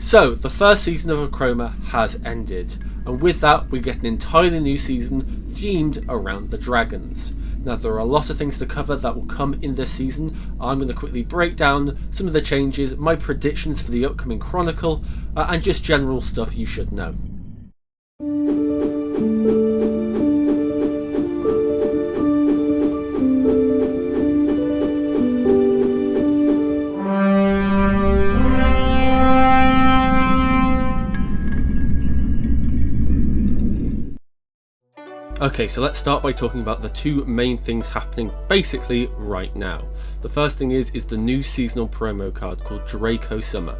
So the first season of Acroma has ended, and with that we get an entirely new season themed around the dragons. Now there are a lot of things to cover that will come in this season. I'm going to quickly break down some of the changes, my predictions for the upcoming Chronicle, and just general stuff you should know. Okay, so let's start by talking about the two main things happening basically right now. The first thing is the new seasonal promo card called Draco Summer.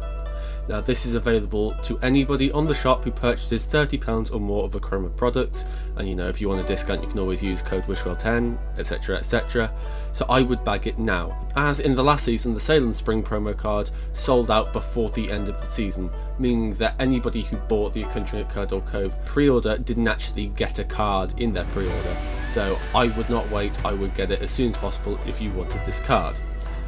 Now this is available to anybody on the shop who purchases £30 or more of Acroma products, and you know, if you want a discount you can always use code Wishwell10, etc, etc. So I would bag it now. As in the last season, the Salem Spring promo card sold out before the end of the season, meaning that anybody who bought the A Country at Curdle Cove pre-order didn't actually get a card in their pre-order. So I would not wait, I would get it as soon as possible if you wanted this card.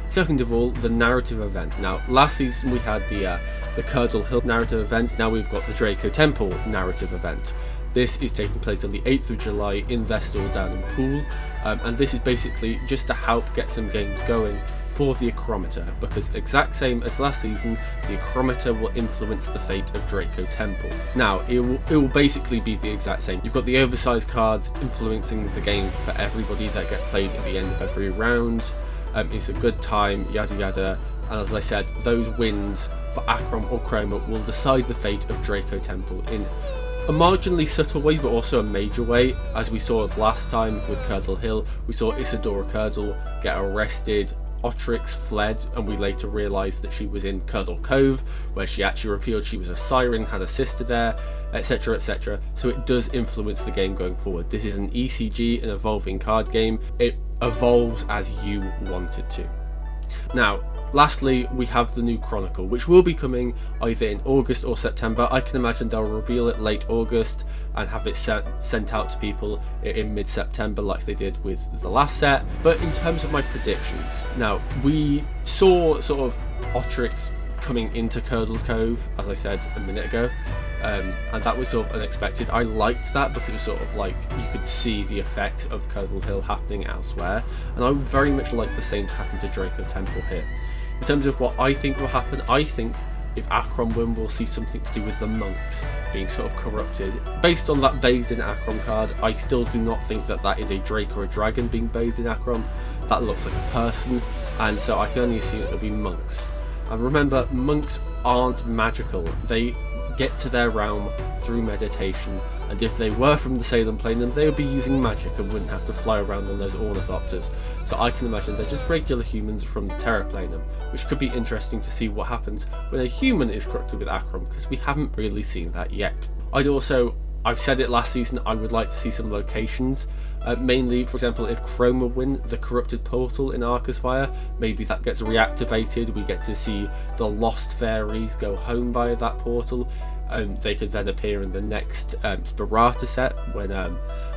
Second of all, the narrative event. Now, last season we had the Curdle Hill narrative event, now we've got the Draco Temple narrative event. This is taking place on the 8th of July in their store down in Poole, and this is basically just to help get some games going for the Acrometer, because exact same as last season, the Acrometer will influence the fate of Draco Temple. Now, it will basically be the exact same. You've got the oversized cards influencing the game for everybody that get played at the end of every round. It's a good time, yada yada, and as I said, those wins for Acrom or Chroma will decide the fate of Draco Temple in a marginally subtle way, but also a major way. As we saw last time with Curdle Hill, we saw Isadora Curdle get arrested, Otrix fled, and we later realised that she was in Curdle Cove, where she actually revealed she was a siren, had a sister there, etc, etc. So it does influence the game going forward. This is an ECG, an evolving card game. It evolves as you want it to. Now, lastly, we have the new Chronicle, which will be coming either in August or September. I can imagine they'll reveal it late August and have it sent out to people in mid-September like they did with the last set. But in terms of my predictions, now, we saw sort of Otrix coming into Curdle Cove, as I said a minute ago, and that was sort of unexpected. I liked that because it was sort of like you could see the effects of Curdle Hill happening elsewhere, and I would very much like the same to happen to Draco Temple here. In terms of what I think will happen, I think if Acrom win, we'll see something to do with the monks being sort of corrupted. Based on that bathed in Acrom card, I still do not think that that is a Drake or a dragon being bathed in Acrom. That looks like a person, and so I can only assume it'll be monks. And remember, monks aren't magical. They get to their realm through meditation, and if they were from the Salem Planum, they would be using magic and wouldn't have to fly around on those ornithopters. So I can imagine they're just regular humans from the Terra Planum, which could be interesting to see what happens when a human is corrupted with Acrom, because we haven't really seen that yet. I've said it last season, I would like to see some locations. Mainly, for example, if Chroma win the corrupted portal in Arcus Fire, maybe that gets reactivated, we get to see the lost fairies go home via that portal, and they could then appear in the next Sparata set when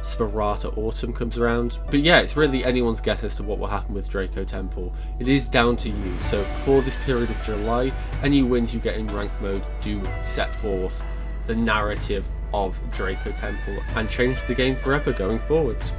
Sparata Autumn comes around. But yeah, it's really anyone's guess as to what will happen with Draco Temple. It is down to you. So for this period of July, any wins you get in rank mode do set forth the narrative of Draco Temple and change the game forever going forwards.